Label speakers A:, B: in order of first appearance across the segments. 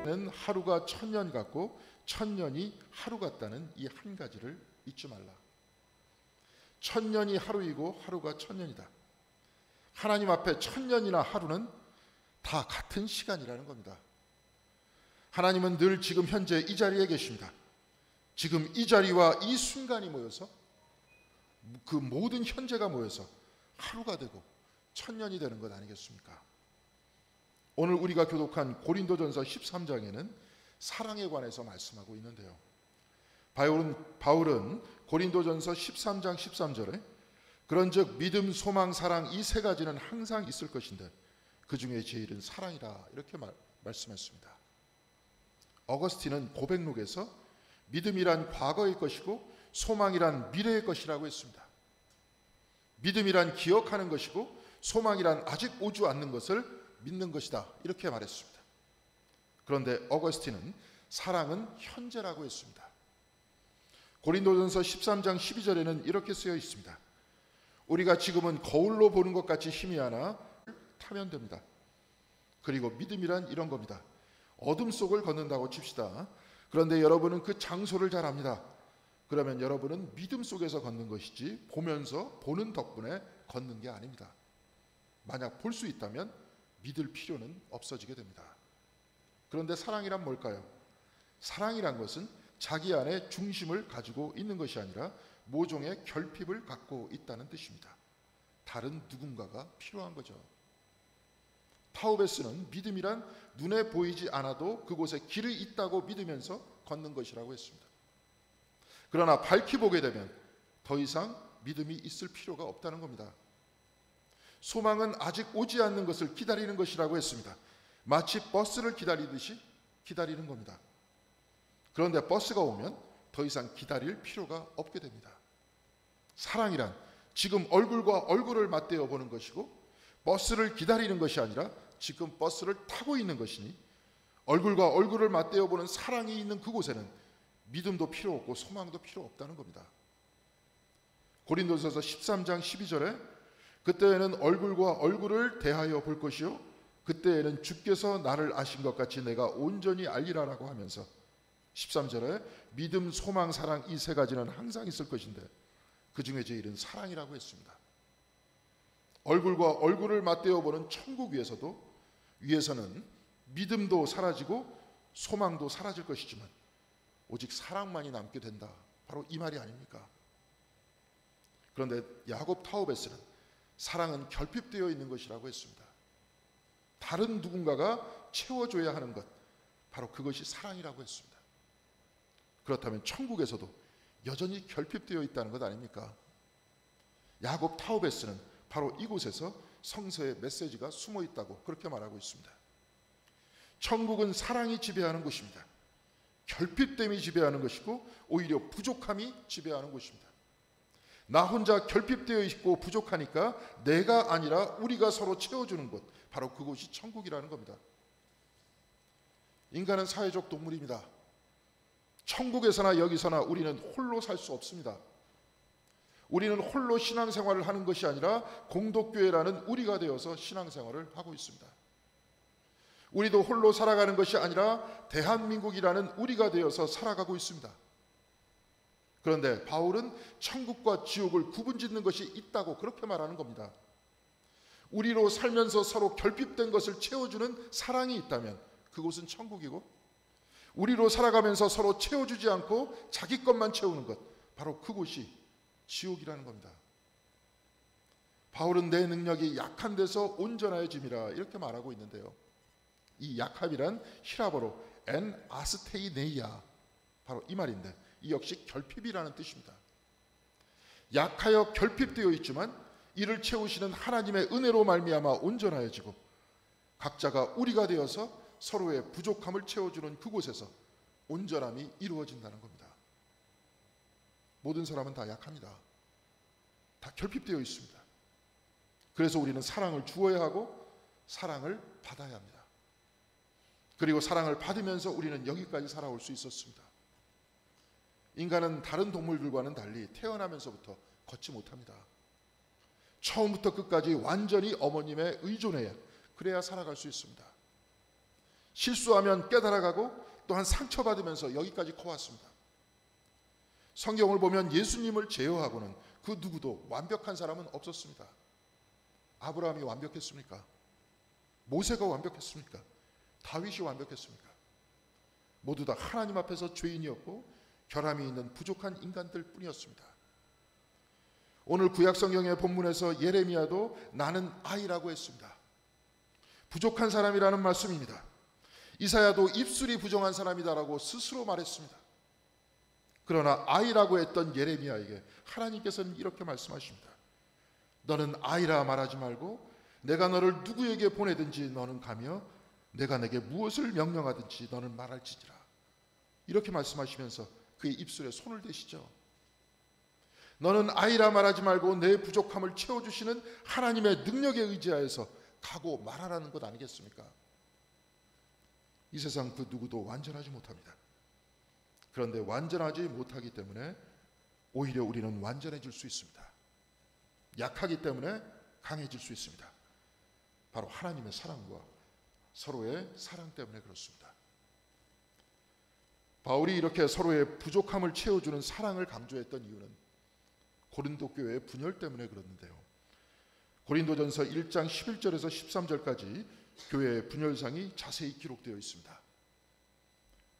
A: 는 하루가 천년 같고 천년이 하루 같다는 이 한 가지를 잊지 말라. 천년이 하루이고 하루가 천년이다. 하나님 앞에 천년이나 하루는 다 같은 시간이라는 겁니다. 하나님은 늘 지금 현재 이 자리에 계십니다. 지금 이 자리와 이 순간이 모여서 그 모든 현재가 모여서 하루가 되고 천년이 되는 것 아니겠습니까? 오늘 우리가 교독한 고린도전서 13장에는 사랑에 관해서 말씀하고 있는데요. 바울은 고린도전서 13장 13절에 그런즉 믿음, 소망, 사랑 이 세 가지는 항상 있을 것인데 그 중에 제일은 사랑이라 이렇게 말씀했습니다. 어거스틴은 고백록에서 믿음이란 과거의 것이고 소망이란 미래의 것이라고 했습니다. 믿음이란 기억하는 것이고 소망이란 아직 오지 않는 것을 믿는 것이다 이렇게 말했습니다. 그런데 어거스틴은 사랑은 현재라고 했습니다. 고린도전서 13장 12절에는 이렇게 쓰여 있습니다. 우리가 지금은 거울로 보는 것 같이 희미하나 타면 됩니다. 그리고 믿음이란 이런 겁니다. 어둠 속을 걷는다고 칩시다. 그런데 여러분은 그 장소를 잘 압니다. 그러면 여러분은 믿음 속에서 걷는 것이지 보면서 보는 덕분에 걷는 게 아닙니다. 만약 볼 수 있다면 믿을 필요는 없어지게 됩니다. 그런데 사랑이란 뭘까요? 사랑이란 것은 자기 안에 중심을 가지고 있는 것이 아니라 모종의 결핍을 갖고 있다는 뜻입니다. 다른 누군가가 필요한 거죠. 타우베스는 믿음이란 눈에 보이지 않아도 그곳에 길이 있다고 믿으면서 걷는 것이라고 했습니다. 그러나 밝히 보게 되면 더 이상 믿음이 있을 필요가 없다는 겁니다. 소망은 아직 오지 않는 것을 기다리는 것이라고 했습니다. 마치 버스를 기다리듯이 기다리는 겁니다. 그런데 버스가 오면 더 이상 기다릴 필요가 없게 됩니다. 사랑이란 지금 얼굴과 얼굴을 맞대어 보는 것이고 버스를 기다리는 것이 아니라 지금 버스를 타고 있는 것이니 얼굴과 얼굴을 맞대어 보는 사랑이 있는 그곳에는 믿음도 필요 없고 소망도 필요 없다는 겁니다. 고린도전서 13장 12절에 그때에는 얼굴과 얼굴을 대하여 볼 것이요 그때에는 주께서 나를 아신 것 같이 내가 온전히 알리라라고 하면서 13절에 믿음, 소망, 사랑 이 세 가지는 항상 있을 것인데 그 중에 제일은 사랑이라고 했습니다. 얼굴과 얼굴을 맞대어 보는 천국 위에서는 믿음도 사라지고 소망도 사라질 것이지만 오직 사랑만이 남게 된다. 바로 이 말이 아닙니까? 그런데 야곱 타우베스는 사랑은 결핍되어 있는 것이라고 했습니다. 다른 누군가가 채워줘야 하는 것, 바로 그것이 사랑이라고 했습니다. 그렇다면 천국에서도 여전히 결핍되어 있다는 것 아닙니까? 야곱 타우베스는 바로 이곳에서 성서의 메시지가 숨어 있다고 그렇게 말하고 있습니다. 천국은 사랑이 지배하는 곳입니다. 결핍됨이 지배하는 것이고 오히려 부족함이 지배하는 곳입니다. 나 혼자 결핍되어 있고 부족하니까 내가 아니라 우리가 서로 채워주는 곳, 바로 그곳이 천국이라는 겁니다. 인간은 사회적 동물입니다. 천국에서나 여기서나 우리는 홀로 살 수 없습니다. 우리는 홀로 신앙생활을 하는 것이 아니라 공동교회라는 우리가 되어서 신앙생활을 하고 있습니다. 우리도 홀로 살아가는 것이 아니라 대한민국이라는 우리가 되어서 살아가고 있습니다. 그런데 바울은 천국과 지옥을 구분짓는 것이 있다고 그렇게 말하는 겁니다. 우리로 살면서 서로 결핍된 것을 채워주는 사랑이 있다면 그곳은 천국이고 우리로 살아가면서 서로 채워주지 않고 자기 것만 채우는 것, 바로 그곳이 지옥이라는 겁니다. 바울은 내 능력이 약한 데서 온전해짐이라 이렇게 말하고 있는데요. 이 약함이란 히라보로 엔 아스테이네이아, 바로 이 말인데 이 역시 결핍이라는 뜻입니다. 약하여 결핍되어 있지만 이를 채우시는 하나님의 은혜로 말미암아 온전하여지고 각자가 우리가 되어서 서로의 부족함을 채워주는 그곳에서 온전함이 이루어진다는 겁니다. 모든 사람은 다 약합니다. 다 결핍되어 있습니다. 그래서 우리는 사랑을 주어야 하고 사랑을 받아야 합니다. 그리고 사랑을 받으면서 우리는 여기까지 살아올 수 있었습니다. 인간은 다른 동물들과는 달리 태어나면서부터 걷지 못합니다. 처음부터 끝까지 완전히 어머님에 의존해야 그래야 살아갈 수 있습니다. 실수하면 깨달아가고 또한 상처받으면서 여기까지 커왔습니다. 성경을 보면 예수님을 제어하고는 그 누구도 완벽한 사람은 없었습니다. 아브라함이 완벽했습니까? 모세가 완벽했습니까? 다윗이 완벽했습니까? 모두 다 하나님 앞에서 죄인이었고 결함이 있는 부족한 인간들 뿐이었습니다. 오늘 구약 성경의 본문에서 예레미야도 나는 아이라고 했습니다. 부족한 사람이라는 말씀입니다. 이사야도 입술이 부정한 사람이다라고 스스로 말했습니다. 그러나 아이라고 했던 예레미야에게 하나님께서는 이렇게 말씀하십니다. 너는 아이라 말하지 말고 내가 너를 누구에게 보내든지 너는 가며 내가 내게 무엇을 명령하든지 너는 말할지니라. 이렇게 말씀하시면서 그의 입술에 손을 대시죠. 너는 아이라 말하지 말고 내 부족함을 채워주시는 하나님의 능력에 의지하여서 가고 말하라는 것 아니겠습니까? 이 세상 그 누구도 완전하지 못합니다. 그런데 완전하지 못하기 때문에 오히려 우리는 완전해질 수 있습니다. 약하기 때문에 강해질 수 있습니다. 바로 하나님의 사랑과 서로의 사랑 때문에 그렇습니다. 바울이 이렇게 서로의 부족함을 채워주는 사랑을 강조했던 이유는 고린도 교회의 분열 때문에 그랬는데요. 고린도전서 1장 11절에서 13절까지 교회의 분열상이 자세히 기록되어 있습니다.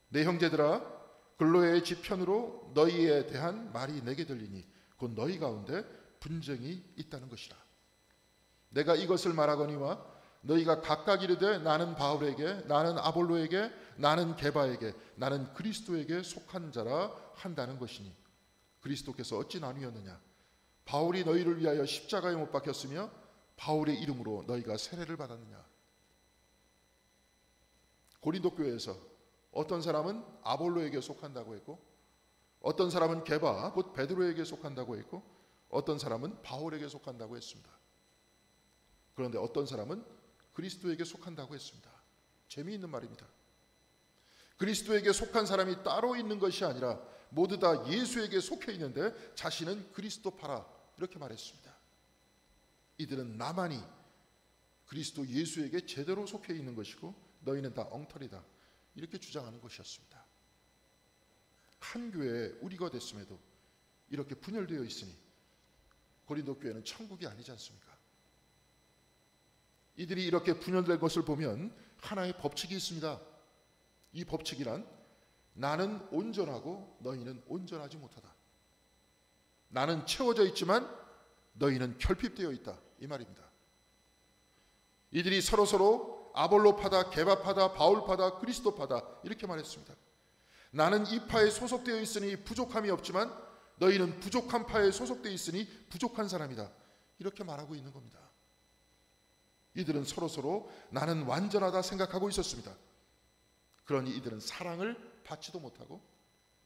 A: 내 형제들아 글로의 지편으로 너희에 대한 말이 내게 들리니 곧 너희 가운데 분쟁이 있다는 것이라. 내가 이것을 말하거니와 너희가 각각 이르되 나는 바울에게 나는 아볼로에게 나는 게바에게 나는 그리스도에게 속한 자라 한다는 것이니 그리스도께서 어찌 나뉘었느냐. 바울이 너희를 위하여 십자가에 못 박혔으며 바울의 이름으로 너희가 세례를 받았느냐. 고린도 교회에서 어떤 사람은 아볼로에게 속한다고 했고 어떤 사람은 게바 곧 베드로에게 속한다고 했고 어떤 사람은 바울에게 속한다고 했습니다. 그런데 어떤 사람은 그리스도에게 속한다고 했습니다. 재미있는 말입니다. 그리스도에게 속한 사람이 따로 있는 것이 아니라 모두 다 예수에게 속해 있는데 자신은 그리스도파라 이렇게 말했습니다. 이들은 나만이 그리스도 예수에게 제대로 속해 있는 것이고 너희는 다 엉터리다 이렇게 주장하는 것이었습니다. 한 교회에 우리가 됐음에도 이렇게 분열되어 있으니 고린도 교회는 천국이 아니지 않습니까? 이들이 이렇게 분열된 것을 보면 하나의 법칙이 있습니다. 이 법칙이란 나는 온전하고 너희는 온전하지 못하다. 나는 채워져 있지만 너희는 결핍되어 있다 이 말입니다. 이들이 서로서로 아볼로파다 게바파다 바울파다 그리스도파다 이렇게 말했습니다. 나는 이 파에 소속되어 있으니 부족함이 없지만 너희는 부족한 파에 소속되어 있으니 부족한 사람이다 이렇게 말하고 있는 겁니다. 이들은 서로서로 나는 완전하다 생각하고 있었습니다. 그러니 이들은 사랑을 받지도 못하고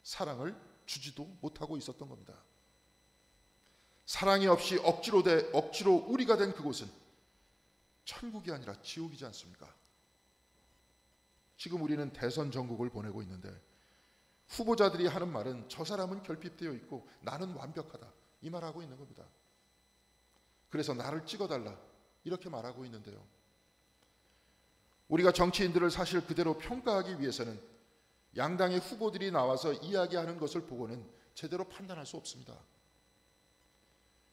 A: 사랑을 주지도 못하고 있었던 겁니다. 사랑이 없이 억지로 우리가 된 그곳은 천국이 아니라 지옥이지 않습니까? 지금 우리는 대선 전국을 보내고 있는데 후보자들이 하는 말은 저 사람은 결핍되어 있고 나는 완벽하다 이 말하고 있는 겁니다. 그래서 나를 찍어달라 이렇게 말하고 있는데요. 우리가 정치인들을 사실 그대로 평가하기 위해서는 양당의 후보들이 나와서 이야기하는 것을 보고는 제대로 판단할 수 없습니다.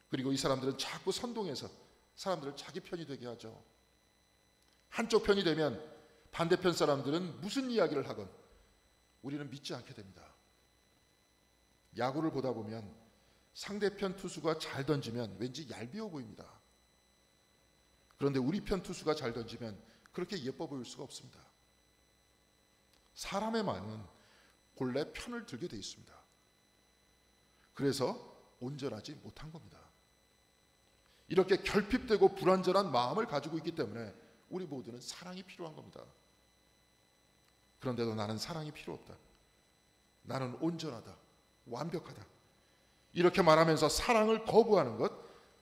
A: 그리고 이 사람들은 자꾸 선동해서 사람들을 자기 편이 되게 하죠. 한쪽 편이 되면 반대편 사람들은 무슨 이야기를 하건 우리는 믿지 않게 됩니다. 야구를 보다 보면 상대편 투수가 잘 던지면 왠지 얄미워 보입니다. 그런데 우리 편 투수가 잘 던지면 그렇게 예뻐 보일 수가 없습니다. 사람의 마음은 본래 편을 들게 돼 있습니다. 그래서 온전하지 못한 겁니다. 이렇게 결핍되고 불완전한 마음을 가지고 있기 때문에 우리 모두는 사랑이 필요한 겁니다. 그런데도 나는 사랑이 필요 없다. 나는 온전하다. 완벽하다. 이렇게 말하면서 사랑을 거부하는 것,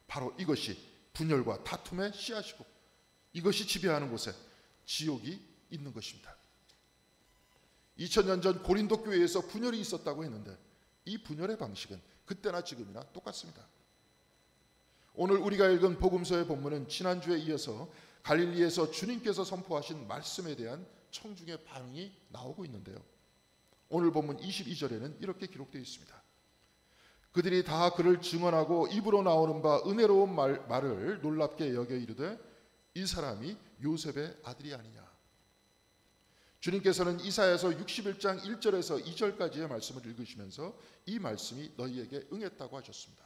A: 바로 이것이 분열과 다툼의 씨앗이고 이것이 지배하는 곳에 지옥이 있는 것입니다. 2000년 전 고린도 교회에서 분열이 있었다고 했는데 이 분열의 방식은 그때나 지금이나 똑같습니다. 오늘 우리가 읽은 복음서의 본문은 지난주에 이어서 갈릴리에서 주님께서 선포하신 말씀에 대한 청중의 반응이 나오고 있는데요. 오늘 본문 22절에는 이렇게 기록되어 있습니다. 그들이 다 그를 증언하고 입으로 나오는 바 은혜로운 말을 놀랍게 여겨 이르되 이 사람이 요셉의 아들이 아니냐. 주님께서는 이사야서 61장 1절에서 2절까지의 말씀을 읽으시면서 이 말씀이 너희에게 응했다고 하셨습니다.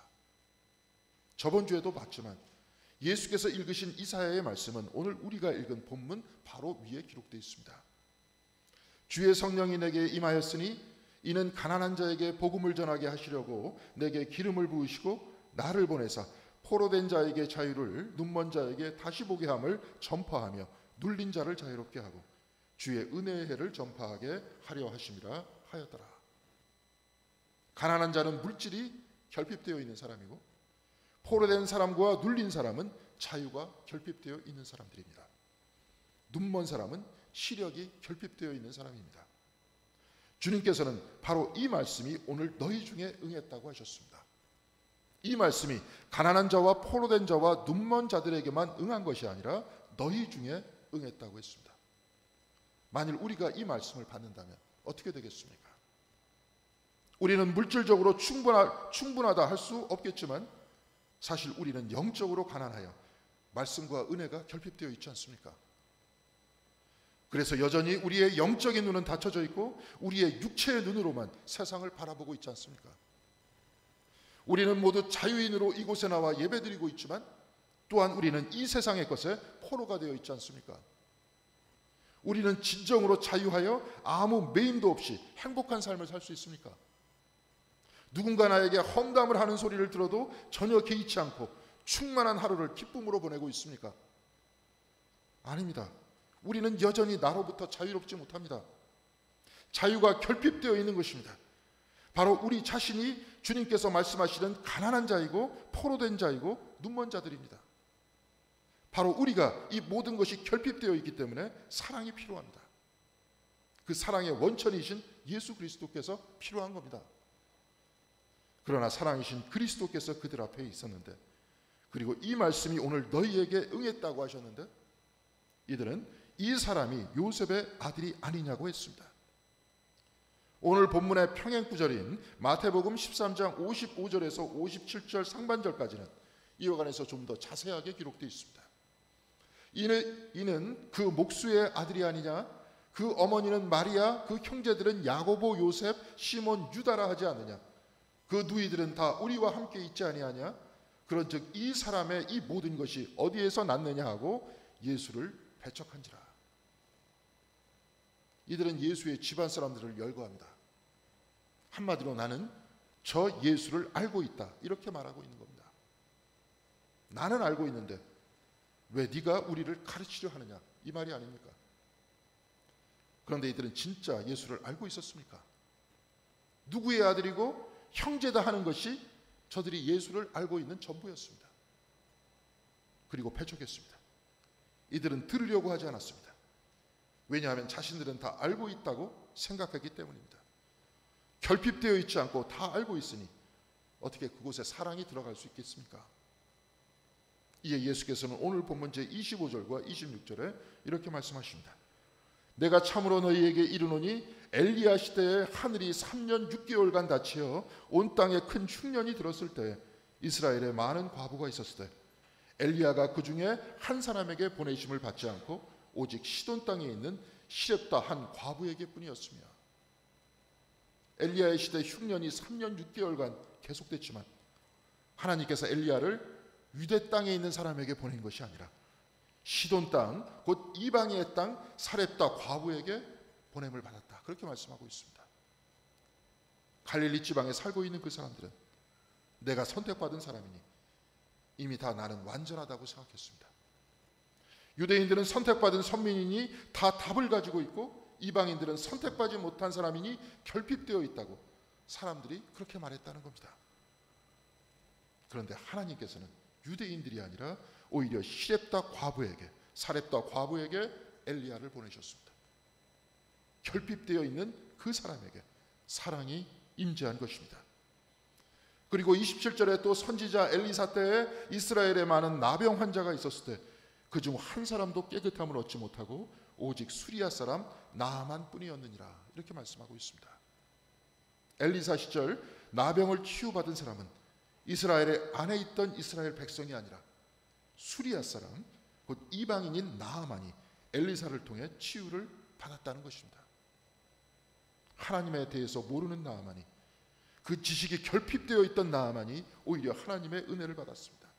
A: 저번 주에도 봤지만 예수께서 읽으신 이사야의 말씀은 오늘 우리가 읽은 본문 바로 위에 기록되어 있습니다. 주의 성령이 내게 임하였으니 이는 가난한 자에게 복음을 전하게 하시려고 내게 기름을 부으시고 나를 보내사 포로된 자에게 자유를 눈먼 자에게 다시 보게 함을 전파하며 눌린 자를 자유롭게 하고 주의 은혜의 해를 전파하게 하려 하심이라 하였더라. 가난한 자는 물질이 결핍되어 있는 사람이고 포로된 사람과 눌린 사람은 자유가 결핍되어 있는 사람들입니다. 눈먼 사람은 시력이 결핍되어 있는 사람입니다. 주님께서는 바로 이 말씀이 오늘 너희 중에 응했다고 하셨습니다. 이 말씀이 가난한 자와 포로된 자와 눈먼 자들에게만 응한 것이 아니라 너희 중에 응했다고 했습니다. 만일 우리가 이 말씀을 받는다면 어떻게 되겠습니까? 우리는 물질적으로 충분하다 할 수 없겠지만 사실 우리는 영적으로 가난하여 말씀과 은혜가 결핍되어 있지 않습니까? 그래서 여전히 우리의 영적인 눈은 닫혀져 있고 우리의 육체의 눈으로만 세상을 바라보고 있지 않습니까? 우리는 모두 자유인으로 이곳에 나와 예배드리고 있지만 또한 우리는 이 세상의 것에 포로가 되어 있지 않습니까? 우리는 진정으로 자유하여 아무 매임도 없이 행복한 삶을 살 수 있습니까? 누군가 나에게 험담을 하는 소리를 들어도 전혀 개의치 않고 충만한 하루를 기쁨으로 보내고 있습니까? 아닙니다. 우리는 여전히 나로부터 자유롭지 못합니다. 자유가 결핍되어 있는 것입니다. 바로 우리 자신이 주님께서 말씀하시는 가난한 자이고 포로된 자이고 눈먼 자들입니다. 바로 우리가 이 모든 것이 결핍되어 있기 때문에 사랑이 필요합니다. 그 사랑의 원천이신 예수 그리스도께서 필요한 겁니다. 그러나 사랑이신 그리스도께서 그들 앞에 있었는데 그리고 이 말씀이 오늘 너희에게 응했다고 하셨는데 이들은 이 사람이 요셉의 아들이 아니냐고 했습니다. 오늘 본문의 평행구절인 마태복음 13장 55절에서 57절 상반절까지는 이와 관해서 좀 더 자세하게 기록되어 있습니다. 이는 그 목수의 아들이 아니냐? 그 어머니는 마리아, 그 형제들은 야고보, 요셉, 시몬, 유다라 하지 않느냐? 그 누이들은 다 우리와 함께 있지 아니하냐? 그런즉 이 사람의 이 모든 것이 어디에서 났느냐 하고 예수를 배척한지라. 이들은 예수의 집안 사람들을 열거합니다. 한마디로 나는 저 예수를 알고 있다 이렇게 말하고 있는 겁니다. 나는 알고 있는데 왜 네가 우리를 가르치려 하느냐 이 말이 아닙니까? 그런데 이들은 진짜 예수를 알고 있었습니까? 누구의 아들이고 형제다 하는 것이 저들이 예수를 알고 있는 전부였습니다. 그리고 배척했습니다. 이들은 들으려고 하지 않았습니다. 왜냐하면 자신들은 다 알고 있다고 생각했기 때문입니다. 결핍되어 있지 않고 다 알고 있으니 어떻게 그곳에 사랑이 들어갈 수 있겠습니까? 이에 예수께서는 오늘 본문 제25절과 26절에 이렇게 말씀하십니다. 내가 참으로 너희에게 이르노니 엘리야 시대에 하늘이 3년 6개월간 닫히어 온 땅에 큰 흉년이 들었을 때 이스라엘에 많은 과부가 있었을 때 엘리야가 그 중에 한 사람에게 보내심을 받지 않고 오직 시돈 땅에 있는 시렙다 한 과부에게 뿐이었으며 엘리야의 시대 흉년이 3년 6개월간 계속됐지만 하나님께서 엘리야를 유대 땅에 있는 사람에게 보낸 것이 아니라 시돈 땅, 곧 이방의 땅 사렙다 과부에게 보냄을 받았다. 그렇게 말씀하고 있습니다. 갈릴리 지방에 살고 있는 그 사람들은 내가 선택받은 사람이니 이미 다 나는 완전하다고 생각했습니다. 유대인들은 선택받은 선민이니 다 답을 가지고 있고 이방인들은 선택받지 못한 사람이니 결핍되어 있다고 사람들이 그렇게 말했다는 겁니다. 그런데 하나님께서는 유대인들이 아니라 오히려 시렙다 과부에게 사렙다 과부에게 엘리야를 보내셨습니다. 결핍되어 있는 그 사람에게 사랑이 임재한 것입니다. 그리고 27절에 또 선지자 엘리사 때에 이스라엘에 많은 나병 환자가 있었을 때 그중 한 사람도 깨끗함을 얻지 못하고 오직 수리아 사람 나아만 뿐이었느니라. 이렇게 말씀하고 있습니다. 엘리사 시절 나병을 치유받은 사람은 이스라엘의 안에 있던 이스라엘 백성이 아니라 수리아 사람, 곧 이방인인 나아만이 엘리사를 통해 치유를 받았다는 것입니다. 하나님에 대해서 모르는 나아만이, 그 지식이 결핍되어 있던 나아만이 오히려 하나님의 은혜를 받았습니다.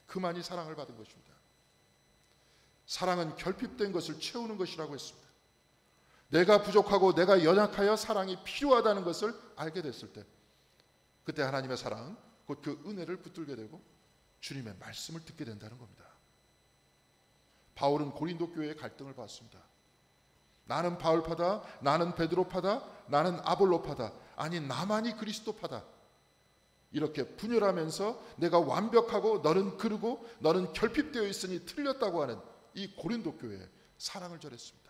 A: 그만이 사랑을 받은 것입니다. 사랑은 결핍된 것을 채우는 것이라고 했습니다. 내가 부족하고 내가 연약하여 사랑이 필요하다는 것을 알게 됐을 때, 그때 하나님의 사랑, 곧 그 은혜를 붙들게 되고 주님의 말씀을 듣게 된다는 겁니다. 바울은 고린도 교회의 갈등을 봤습니다. 나는 바울파다, 나는 베드로파다, 나는 아볼로파다, 아니 나만이 그리스도파다. 이렇게 분열하면서 내가 완벽하고 너는 그르고 너는 결핍되어 있으니 틀렸다고 하는 이 고린도 교회의 사랑을 절했습니다.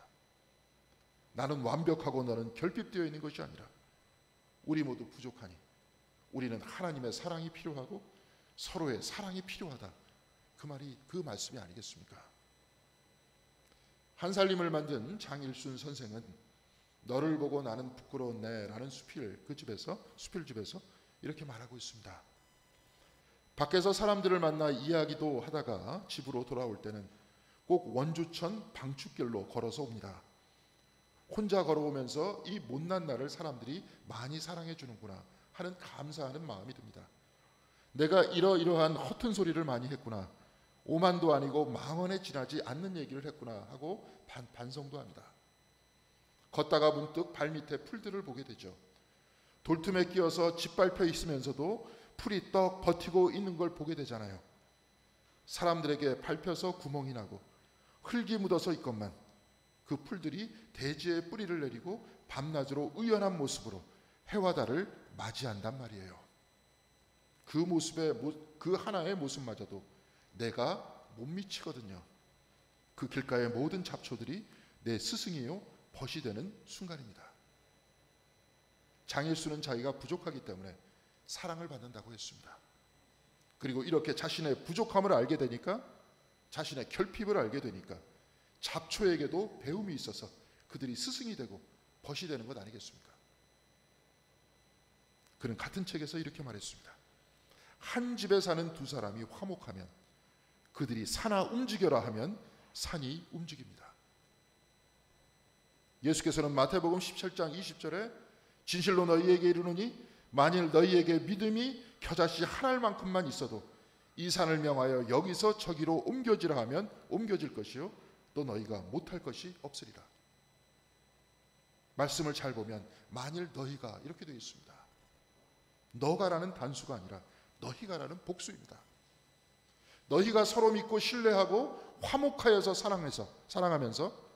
A: 나는 완벽하고 너는 결핍되어 있는 것이 아니라 우리 모두 부족하니 우리는 하나님의 사랑이 필요하고 서로의 사랑이 필요하다. 그 말씀이 아니겠습니까? 한살림을 만든 장일순 선생은 너를 보고 나는 부끄러웠네 라는 수필집에서 이렇게 말하고 있습니다. 밖에서 사람들을 만나 이야기도 하다가 집으로 돌아올 때는 꼭 원주천 방축길로 걸어서 옵니다. 혼자 걸어오면서 이 못난 나를 사람들이 많이 사랑해 주는구나 하는 감사하는 마음이 듭니다. 내가 이러이러한 허튼 소리를 많이 했구나. 오만도 아니고 망언에 지나지 않는 얘기를 했구나 하고 반성도 합니다. 걷다가 문득 발밑에 풀들을 보게 되죠. 돌틈에 끼어서 짓밟혀 있으면서도 풀이 떡 버티고 있는 걸 보게 되잖아요. 사람들에게 밟혀서 구멍이 나고 흙이 묻어서 있건만 그 풀들이 대지에 뿌리를 내리고 밤낮으로 의연한 모습으로 해와 달을 맞이한단 말이에요. 그 하나의 모습마저도 내가 못 미치거든요. 그 길가의 모든 잡초들이 내 스승이요 벗이 되는 순간입니다. 장일수는 자기가 부족하기 때문에 사랑을 받는다고 했습니다. 그리고 이렇게 자신의 부족함을 알게 되니까, 자신의 결핍을 알게 되니까 잡초에게도 배움이 있어서 그들이 스승이 되고 벗이 되는 것 아니겠습니까? 그는 같은 책에서 이렇게 말했습니다. 한 집에 사는 두 사람이 화목하면 그들이 산아 움직여라 하면 산이 움직입니다. 예수께서는 마태복음 17장 20절에 진실로 너희에게 이르노니 만일 너희에게 믿음이 겨자씨 한 알만큼만 있어도 이 산을 명하여 여기서 저기로 옮겨지라 하면 옮겨질 것이요 또 너희가 못할 것이 없으리라. 말씀을 잘 보면 만일 너희가 이렇게 되어 있습니다. 너가라는 단수가 아니라 너희가라는 복수입니다. 너희가 서로 믿고 신뢰하고 화목하여서 사랑하면서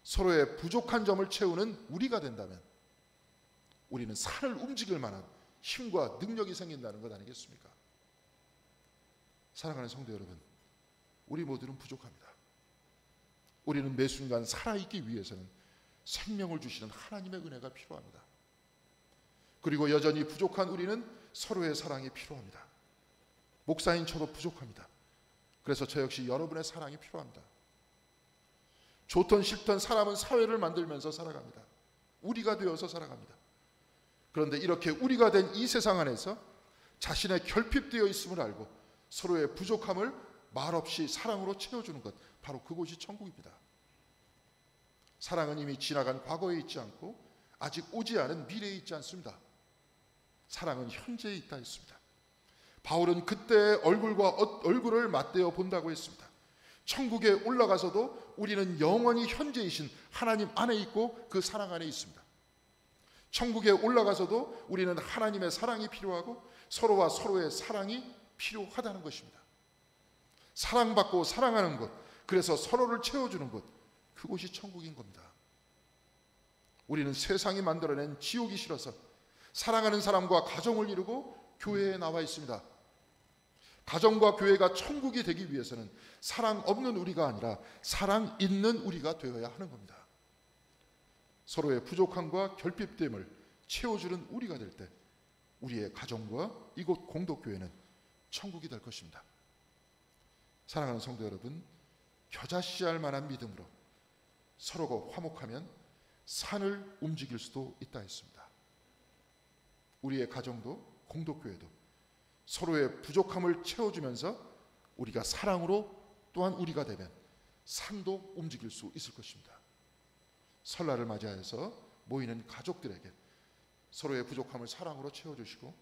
A: 서로의 부족한 점을 채우는 우리가 된다면 우리는 산을 움직일 만한 힘과 능력이 생긴다는 것 아니겠습니까? 사랑하는 성도 여러분, 우리 모두는 부족합니다. 우리는 매 순간 살아있기 위해서는 생명을 주시는 하나님의 은혜가 필요합니다. 그리고 여전히 부족한 우리는 서로의 사랑이 필요합니다. 목사인 저도 부족합니다. 그래서 저 역시 여러분의 사랑이 필요합니다. 좋든 싫든 사람은 사회를 만들면서 살아갑니다. 우리가 되어서 살아갑니다. 그런데 이렇게 우리가 된 이 세상 안에서 자신의 결핍되어 있음을 알고 서로의 부족함을 말없이 사랑으로 채워주는 것, 바로 그곳이 천국입니다. 사랑은 이미 지나간 과거에 있지 않고 아직 오지 않은 미래에 있지 않습니다. 사랑은 현재에 있다 했습니다. 바울은 그때 얼굴과 얼굴을 맞대어 본다고 했습니다. 천국에 올라가서도 우리는 영원히 현재이신 하나님 안에 있고 그 사랑 안에 있습니다. 천국에 올라가서도 우리는 하나님의 사랑이 필요하고 서로와 서로의 사랑이 필요하다는 것입니다. 사랑받고 사랑하는 것, 그래서 서로를 채워주는 것, 그곳이 천국인 겁니다. 우리는 세상이 만들어낸 지옥이 싫어서 사랑하는 사람과 가정을 이루고 교회에 나와 있습니다. 가정과 교회가 천국이 되기 위해서는 사랑 없는 우리가 아니라 사랑 있는 우리가 되어야 하는 겁니다. 서로의 부족함과 결핍됨을 채워주는 우리가 될 때 우리의 가정과 이곳 공동교회는 천국이 될 것입니다. 사랑하는 성도 여러분, 겨자씨알 만한 믿음으로 서로가 화목하면 산을 움직일 수도 있다 했습니다. 우리의 가정도 공동교회도 서로의 부족함을 채워주면서 우리가 사랑으로 또한 우리가 되면 산도 움직일 수 있을 것입니다. 설날을 맞이하여서 모이는 가족들에게 서로의 부족함을 사랑으로 채워주시고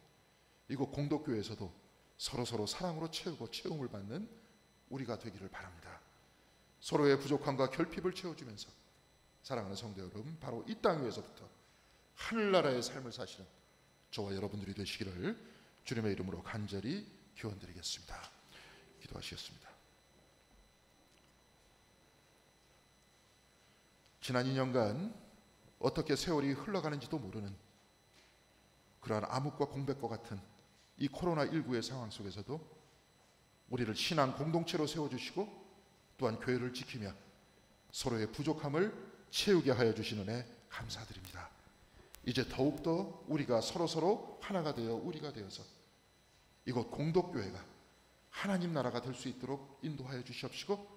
A: 이곳 공동교회에서도 서로 사랑으로 채우고 채움을 받는 우리가 되기를 바랍니다. 서로의 부족함과 결핍을 채워주면서 사랑하는 성도 여러분, 바로 이 땅 위에서부터 하늘나라의 삶을 사시는 저와 여러분들이 되시기를 주님의 이름으로 간절히 기원드리겠습니다. 기도하시겠습니다. 지난 2년간 어떻게 세월이 흘러가는지도 모르는 그러한 암흑과 공백과 같은 이 코로나19의 상황 속에서도 우리를 신앙 공동체로 세워주시고 또한 교회를 지키며 서로의 부족함을 채우게 하여 주시는 은혜 감사드립니다. 이제 더욱더 우리가 서로 하나가 되어 우리가 되어서 이곳 공동교회가 하나님 나라가 될 수 있도록 인도하여 주시옵시고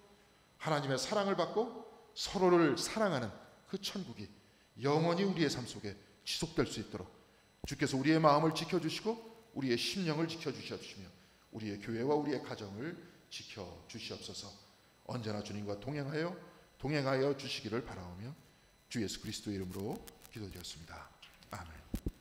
A: 하나님의 사랑을 받고 서로를 사랑하는 그 천국이 영원히 우리의 삶 속에 지속될 수 있도록 주께서 우리의 마음을 지켜주시고 우리의 심령을 지켜주시옵시며 우리의 교회와 우리의 가정을 지켜주시옵소서. 언제나 주님과 동행하여 주시기를 바라오며 주 예수 그리스도의 이름으로 기도드렸습니다. 아멘.